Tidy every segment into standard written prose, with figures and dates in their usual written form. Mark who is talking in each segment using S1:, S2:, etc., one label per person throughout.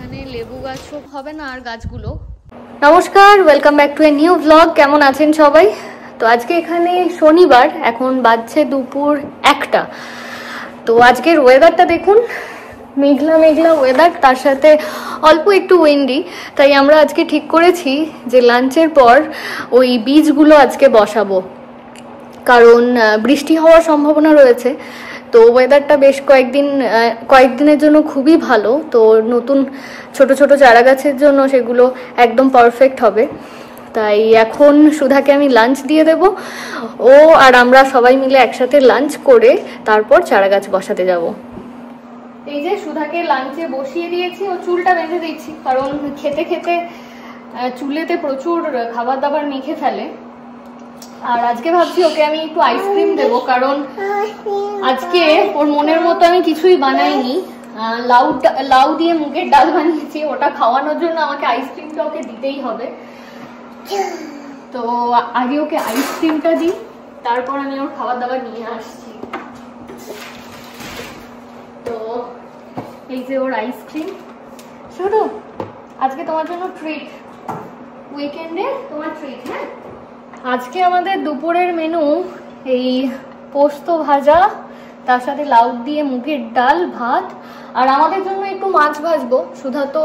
S1: এখানে লেবু গাছও হবে না আর গাছগুলো। নমস্কার, welcome back to a new blog. কেমন আছেন সবাই? তো আজকে এখানে শনিবার, এখন বাজছে দুপুর 1টা। তো আজকের ওয়েদারটা দেখুন, মেঘলা মেঘলা ওয়েদার, তার সাথে অল্প একটু উইন্ডি। তাই আমরা আজকে ঠিক করেছি যে লাঞ্চের পর ওই বীজগুলো আজকে বসাবো, কারণ বৃষ্টি হওয়ার সম্ভাবনা রয়েছে। তো ওয়েদারটা বেশ কয়েকদিনের জন্য খুবই ভালো। তো নতুন ছোট ছোট চারা গাছের জন্য সেগুলো একদম পারফেক্ট হবে। তাই এখন সুধাকে আমি লাঞ্চ দিয়ে দেব, ও আর আমরা সবাই মিলে একসাথে লাঞ্চ করে তারপর চারা গাছ বসাতে যাব। এই যে সুধাকে লাঞ্চে বসিয়ে দিয়েছি, ও চুলটা বেঁধে দিচ্ছি, কারণ খেতে খেতে চুলেতে প্রচুর খাবার দাবার মেখে ফেলে। আর আজকে ভাবছি ওকে আমি একটু আইসক্রিম দেবো, কারণ আজকে ওর মনের মতো আমি কিছুই বানাইনি। লাউ দিয়ে মুগের ডাল বানিয়েছি, ওটা খাওয়ানোর জন্য আমাকে আইসক্রিমটা ওকে দিতেই হবে। তো আগে ওকে আইসক্রিমটা দিই, তারপর আমি ওর খাবার দাবার নিয়ে আসছি। তো এই যে ওর আইসক্রিম। শুধু আজকে তোমার জন্য ট্রিট, উইকেন্ডে তোমার ট্রিট। হ্যাঁ, আজকে আমাদের দুপুরের মেনু এই পোস্ত ভাজা, তার সাথে লাউ দিয়ে মুগের ডাল, ভাত, আর আমাদের জন্য একটু মাছ ভাজবো। সুধা তো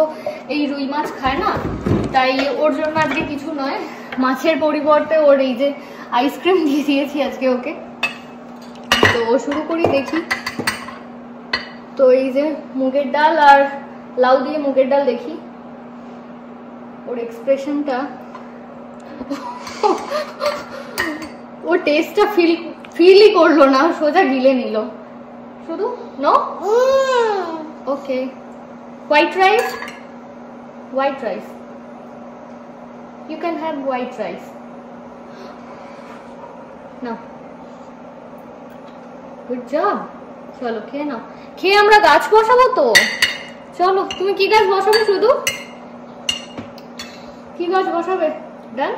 S1: এই রুই মাছ খায় না, তাই ওর জন্য আজকে কিছু নয়, মাছের পরিবর্তে ওর এই যে আইসক্রিম দিয়ে দিয়েছি আজকে ওকে। তো শুরু করি, দেখি। তো এই যে মুগের ডাল আর লাউ দিয়ে মুগের ডাল, দেখি ওর এক্সপ্রেশনটা। ও টেস্টটা ফিলই করলো না, সোজা গিলে নিল শুধু। No, okay. White rice, you can have white rice. না, গুড জব। চলো খেয়ে নাও, খেয়ে আমরা গাছ বসাবো। তো চলো, তুমি কি গাছ বসাবে? শুধু কি গাছ বসাবে? ডান,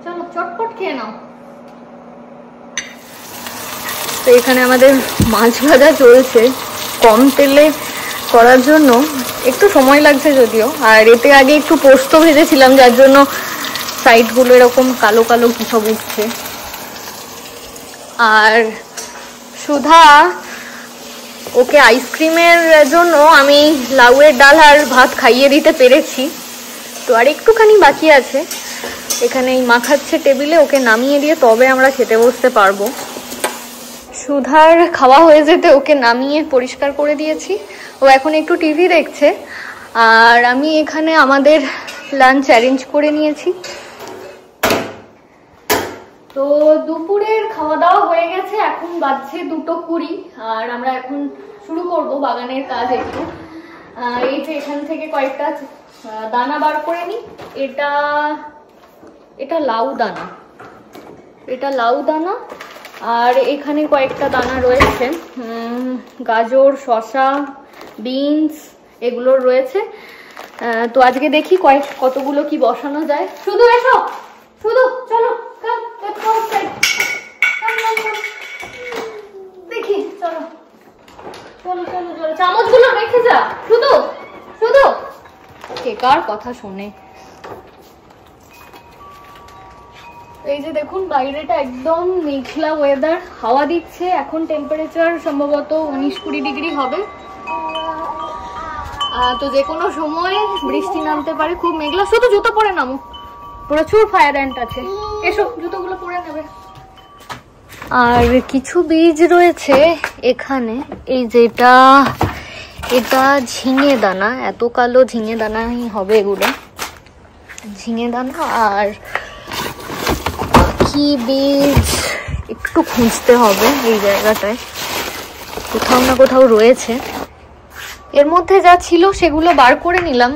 S1: চলো চটপট খেয়ে নাও। তো এখানে আমাদের মাছ ভাজা চলছে, কম তেলে করার জন্য একটু সময় লাগছে যদিও। আর এতে আগে একটু পোস্ত ভেজেছিলাম, যার জন্য সাইডগুলো এরকম কালো কালো কি সব উঠছে। আর সুধা ওকে আইসক্রিমের জন্য আমি লাউয়ের ডাল আর ভাত খাইয়ে দিতে পেরেছি। তো আর একটুখানি বাকি আছে, এখানে মাখাচ্ছে টেবিলে, ওকে নামিয়ে দিয়ে তবে আমরা খেতে বসতে পারবো। সুধার খাওয়া হয়ে যেতে ওকে নামিয়ে পরিষ্কার করে দিয়েছি, ও এখন একটু টিভি দেখছে। আর আমি এখানে আমাদের লাঞ্চ অ্যারেঞ্জ করে নিয়েছি। তো দুপুরের খাওয়া দাওয়া হয়ে গেছে, এখন বাজছে 2:20। আর আমরা এখন শুরু করব বাগানের কাজ একটু। এই যে এখান থেকে কয়েকটা দানা বার করে নিই। এটা লাউ দানা, আর এখানে কয়েকটা দানা রয়েছে গাজর, শসা, বিনস, এগুলোর রয়েছে। তো আজকে দেখি কতগুলো কি বসানো যায়। শুধু এসো, শুধু চলো, দেখি, চলো চলো চলো চলো, চামচগুলো রেখে যা। শুধু কে কার কথা শোনে। এই যে দেখুন, বাইরেটা একদম মেঘলা ওয়েদার, হাওয়া দিচ্ছে। এখন টেম্পারেচার সম্ভবত 19-20 ডিগ্রি হবে। তো যে কোনো সময় বৃষ্টি নামতে পারে, খুব মেঘলা। শুধু জুতো পরে নামো, প্রচুর ফায়ার অ্যান্ট আছে। এসো, জুতোগুলো পরে নেবে। আর কিছু বীজ রয়েছে এখানে, এই যেটা, এটা ঝিঙে দানা, এত কালো ঝিঙে দানাই হবে এগুলো, ঝিঙে দানা। আর কি বীজ একটু খুঁজতে হবে, এই জায়গাটায় কোথাও না কোথাও রয়েছে। এর মধ্যে যা ছিল সেগুলো বার করে নিলাম,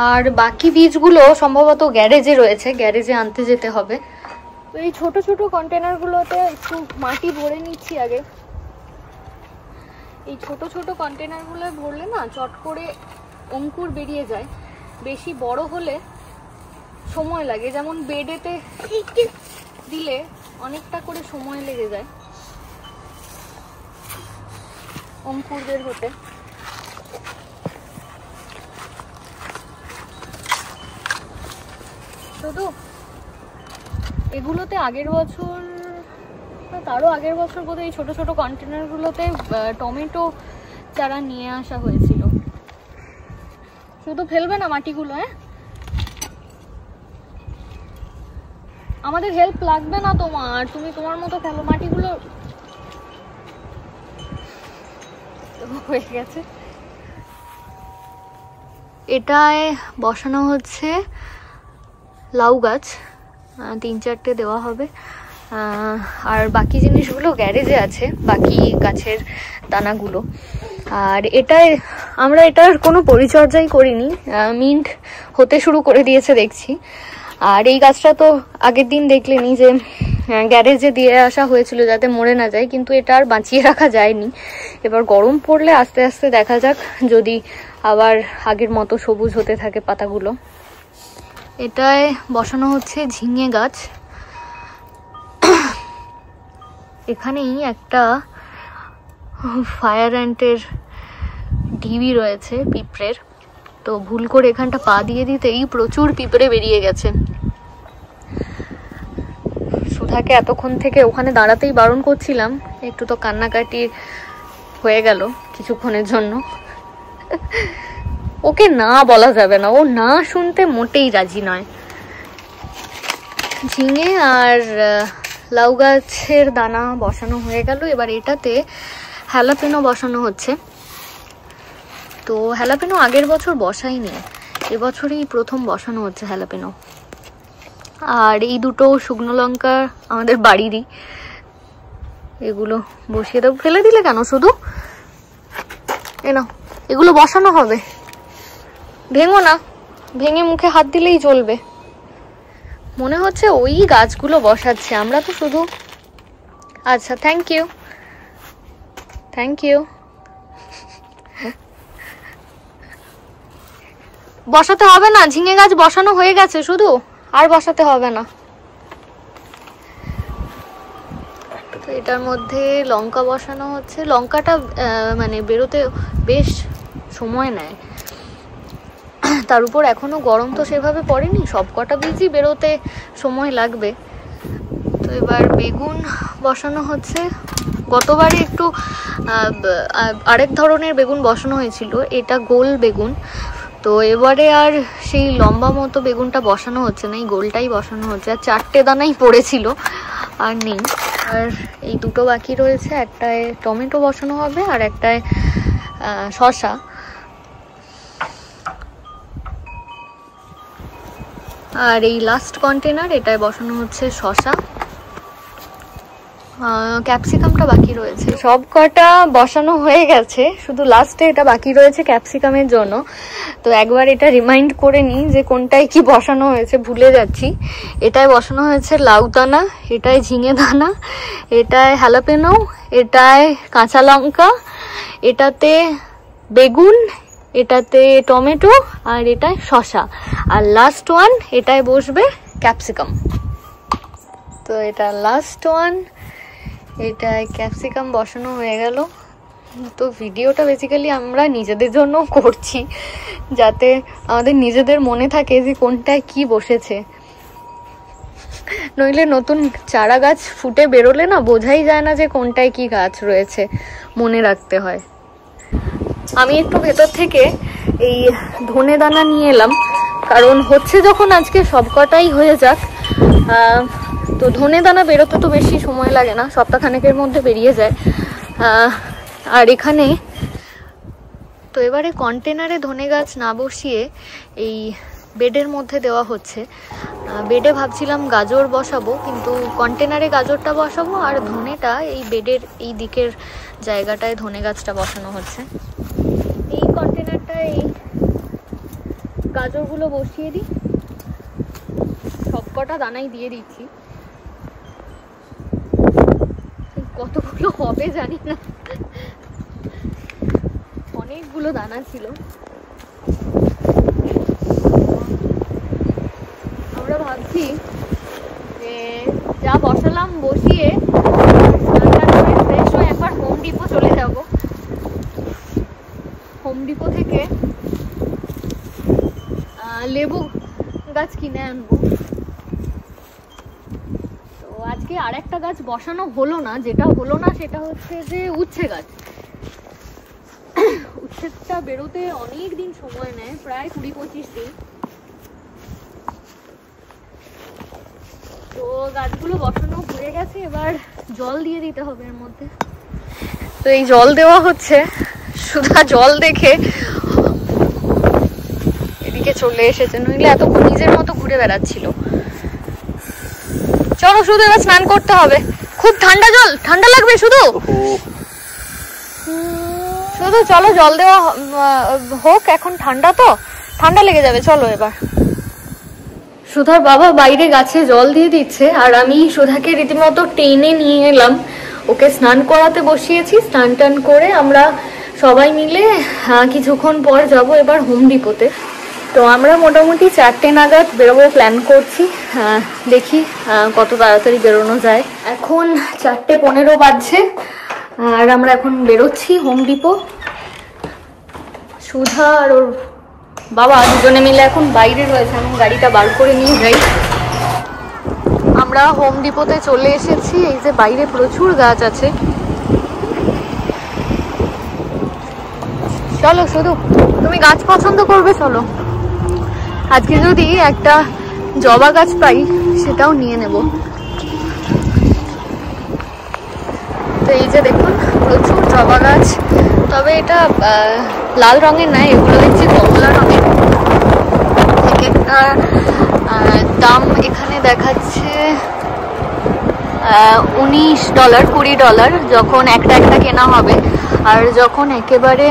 S1: আর বাকি বীজগুলো সম্ভবত গ্যারেজে রয়েছে, গ্যারেজে আনতে যেতে হবে। তো এই ছোট ছোট কন্টেনারগুলোতে একটু মাটি ভরে নিচ্ছি আগে। এই ছোট ছোট কন্টেনারগুলো ভরলে না চট করে অঙ্কুর বেরিয়ে যায়, বেশি বড় হলে সময় লাগে। যেমন বেডেতে দিলে অনেকটা করে সময় লেগে যায় অঙ্কুর বের হতে। কিন্তু এগুলোতে আগের বছর, তারও আগের বছর বোধহয় এই ছোট ছোট কন্টেনারগুলোতে টমেটো চারা নিয়ে আসা হয়েছিল। শুধু ফেলবে না মাটিগুলো, হ্যাঁ? আমাদের হেল্প লাগবে না তোমার, তুমি তোমার মতো ফেলো মাটিগুলো। হয়ে গেছে। এটায় বসানো হচ্ছে লাউ গাছ, 3-4টে দেওয়া হবে। আর বাকি জিনিসগুলো গ্যারেজে আছে, বাকি গাছের দানাগুলো। আর এটায় আমরা এটার কোনো পরিচর্যাই করিনি, মিন্ট হতে শুরু করে দিয়েছে দেখছি। আর এই গাছটা তো আগের দিন দেখলেনি যে গ্যারেজে দিয়ে আসা হয়েছিল যাতে মরে না যায়, কিন্তু এটা আর বাঁচিয়ে রাখা যায়নি। এবার গরম পড়লে আস্তে আস্তে দেখা যাক যদি আবার আগের মতো সবুজ হতে থাকে পাতাগুলো। এটায় বসানো হচ্ছে ঝিঙে গাছ। এখানেই একটা ফায়ার অ্যান্টের ঢিবি রয়েছে পিঁপড়ের, তো ভুল করে এখানটা পা দিয়ে দিতেই প্রচুর পিঁপড়ে বেরিয়ে গেছে। সুধাকে এতক্ষণ থেকে ওখানে দাঁড়াতেই বারণ করছিলাম, একটু তো কান্নাকাটি হয়ে গেল কিছুক্ষণের জন্য। ওকে না বলা যাবে না, ও না শুনতে মোটেই রাজি নয়। ঝিঙে আর লাউ গাছের দানা বসানো হয়ে গেল। এবার এটাতে হ্যালাপেনো বসানো হচ্ছে। তো হ্যালাপেনো আগের বছর বসাইনি, এবছরই প্রথম বসানো হচ্ছে হ্যালাপেনো। আর এই দুটো শুকনো লঙ্কা আমাদের বাড়িরই, এগুলো বসিয়ে দেবো। ফেলে দিলে কেন শুধু? এ নাও, এগুলো বসানো হবে, ভেঙো না, ভেঙে মুখে হাত দিলেই চলবে। মনে হচ্ছে ওই গাছগুলো বসাচ্ছে, আমরা তো শুধু। আচ্ছা, থ্যাংক ইউ, থ্যাংক ইউ। বসাতে হবে না, ঝিঙে গাছ বসানো হয়ে গেছে, শুধু আর বসাতে হবে না। তো এটার মধ্যে লঙ্কা বসানো হচ্ছে। লঙ্কাটা মানে বেরোতে বেশ সময় নেয়, তার উপর এখনো গরম তো সেভাবে পড়েনি, সব কটা বীজই বেরোতে সময় লাগবে। তো এবার বেগুন বসানো হচ্ছে। গতবারে একটু আরেক ধরনের বেগুন বসানো হয়েছিল, এটা গোল বেগুন। তো এবারে আর সেই লম্বা মতো বেগুনটা বসানো হচ্ছে না, এই গোলটাই বসানো হচ্ছে। আর 4টে দানাই পড়েছিল, আর নেই। আর এই দুটো বাকি রয়েছে, একটায় টমেটো বসানো হবে আর একটায় শসা। আর এই লাস্ট কন্টেনার, এটায় বসানো হচ্ছে শসা। ক্যাপসিকামটা বাকি রয়েছে। সব কটা বসানো হয়ে গেছে, শুধু লাস্টে এটা বাকি রয়েছে ক্যাপসিকামের জন্য। তো একবার এটা রিমাইন্ড করে নিই যে কোনটায় কি বসানো হয়েছে, ভুলে যাচ্ছি। এটায় বসানো হয়েছে লাউ দানা, এটায় ঝিঙে দানা, এটায় হ্যালাপেনো, এটায় কাঁচা লঙ্কা, এটাতে বেগুন, এটাতে টমেটো, আর এটায় শসা। আর লাস্ট ওয়ান এটায় বসবে ক্যাপসিকাম। তো এটা লাস্ট ওয়ান, এটায় ক্যাপসিকাম বসানো হয়ে গেল। তো ভিডিওটা বেসিক্যালি আমরা নিজেদের জন্য করছি, যাতে আমাদের নিজেদের মনে থাকে যে কোনটায় কি বসেছে। নইলে নতুন চারা গাছ ফুটে বেরোলে না বোঝাই যায় না যে কোনটায় কি গাছ রয়েছে, মনে রাখতে হয়। আমি একটু ভেতর থেকে এই ধনে দানা নিয়ে এলাম, কারণ হচ্ছে যখন আজকে সবকটাই হয়ে যাক। তো ধনে দানা বেরোতে তো বেশি সময় লাগে না, সপ্তাহখানেকের মধ্যে বেরিয়ে যায়। আর এখানে তো এবারে কন্টেনারে ধনে গাছ না বসিয়ে এই বেডের মধ্যে দেওয়া হচ্ছে। বেডে ভাবছিলাম গাজর বসাবো, কিন্তু কন্টেনারে গাজরটা বসাবো আর ধনেটা এই বেডের এই দিকের জায়গাটায় ধনে গাছটা বসানো হচ্ছে। এই কন্টেনারটায় এই গাজরগুলো বসিয়ে দিই, সবকটা দানাই দিয়ে দিচ্ছি। কতগুলো হবে জানি না, অনেকগুলো দানা ছিল। আমরা ভাবছি যে যা বসালাম বসিয়ে ফ্রেশ হয়ে একবার হোম ডিপো চলে যাব। হোম ডিপো থেকে লেবু গাছ কিনে আনবো। গাছ বসানো হলো না, যেটা হলো না সেটা হচ্ছে যে উচ্ছে গাছ। উচ্ছেটা বেরোতে অনেক দিন সময় নেয়, প্রায় 20-25 দিন। তো গাছগুলো বসানো হয়ে গেছে, এবার জল দিয়ে দিতে হবে এর মধ্যে। তো এই জল দেওয়া হচ্ছে, সুধা জল দেখে এদিকে চলে এসেছে, নইলে এত নিজের মতো ঘুরে বেড়াচ্ছিল। চলো শুধু এবার স্নান করতে হবে, খুব ঠান্ডা জল, ঠান্ডা লাগবে শুধু শুধু চলো জল দেওয়া হোক, এখন ঠান্ডা তো ঠান্ডা লেগে যাবে। চলো এবার সুধার বাবা বাইরে গাছে জল দিয়ে দিচ্ছে, আর আমি সুধাকে রীতিমতো টেনে নিয়ে এলাম, ওকে স্নান করাতে বসিয়েছি। স্নান টান করে আমরা সবাই মিলে কিছুক্ষণ পর যাব এবার হোম ডিপোতে। তো আমরা মোটামুটি 4টে নাগাদ বেরোবো প্ল্যান করছি, দেখি কত তাড়াতাড়ি বেরোনো যায়। এখন 4:15 বাজছে, আর আমরা এখন বেরোচ্ছি হোম ডিপো। সুধা আর ওর বাবা দুজনে মিলে এখন বাইরে রয়েছে, আমি গাড়িটা বার করে নিয়ে যাই। আমরা হোম ডিপোতে চলে এসেছি। এই যে বাইরে প্রচুর গাছ আছে। চলো শুধু, তুমি গাছ পছন্দ করবে, চলো। আজকে যদি একটা জবা গাছ পাই সেটাও নিয়ে নেব। তো এই যে দেখুন প্রচুর জবা গাছ, তবে এটা লাল রঙের নয়, এগুলো দেখছি কমলা রঙের। একটা দাম এখানে দেখাচ্ছে $19, $20 যখন একটা একটা কেনা হবে, আর যখন একেবারে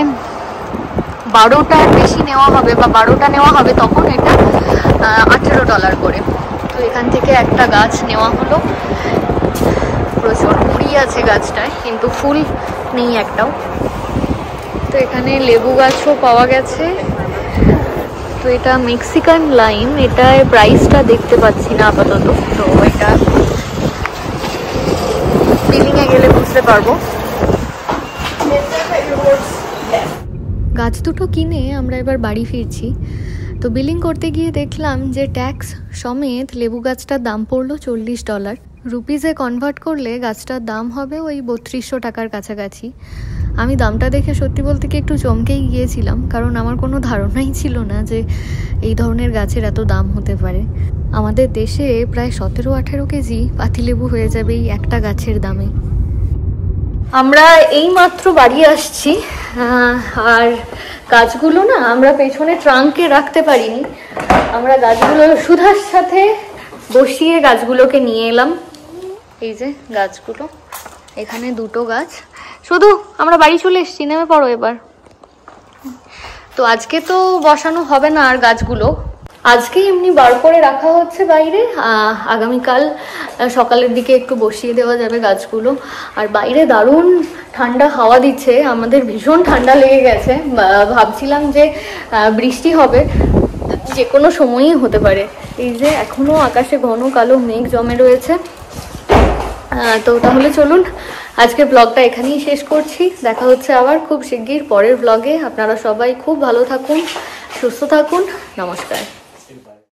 S1: 12টার বেশি নেওয়া হবে বা 12টা নেওয়া হবে তখন এটা $18 করে। তো এখান থেকে একটা গাছ নেওয়া হলো। প্রচুর কুড়ি আছে গাছটায়, কিন্তু ফুল নেই একটাও। তো এখানে লেবু গাছও পাওয়া গেছে। তো এটা মেক্সিকান লাইম, এটার প্রাইসটা দেখতে পাচ্ছি না আপাতত, তো এটা বিলিংয়ে গেলে বুঝতে পারবো। গাছ দুটো কিনে আমরা এবার বাড়ি ফিরছি। তো বিলিং করতে গিয়ে দেখলাম যে ট্যাক্স সমেত লেবু গাছটার দাম পড়লো $40। রুপিজে কনভার্ট করলে গাছটার দাম হবে ওই 3200 টাকার কাছাকাছি। আমি দামটা দেখে সত্যি বলতে কি একটু চমকেই গিয়েছিলাম, কারণ আমার কোনো ধারণাই ছিল না যে এই ধরনের গাছের এত দাম হতে পারে। আমাদের দেশে প্রায় 17-18 কেজি পাতিলেবু হয়ে যাবে এই একটা গাছের দামে। আমরা এই মাত্র বাড়ি আসছি, আর গাছগুলো না আমরা পেছনে ট্রাঙ্কে রাখতে পারিনি। আমরা গাছগুলো সুধার সাথে বসিয়ে গাছগুলোকে নিয়ে এলাম। এই যে গাছগুলো, এখানে দুটো গাছ। শুধু আমরা বাড়ি চলে এসেছি, নেমে পড়ো এবার। তো আজকে তো বসানো হবে না আর গাছগুলো, আজকে এমনি বার করে রাখা হচ্ছে বাইরে। আগামীকাল সকালের দিকে একটু বসিয়ে দেওয়া যাবে গাছগুলো। আর বাইরে দারুণ ঠান্ডা হাওয়া দিচ্ছে, আমাদের ভীষণ ঠান্ডা লেগে গেছে। ভাবছিলাম যে বৃষ্টি হবে, যে কোনো সময়ই হতে পারে। এই যে এখনো আকাশে ঘন কালো মেঘ জমে রয়েছে। তো তাহলে চলুন আজকে ব্লগটা এখানেই শেষ করছি। দেখা হচ্ছে আবার খুব শিগগির পরের ব্লগে। আপনারা সবাই খুব ভালো থাকুন, সুস্থ থাকুন। নমস্কার।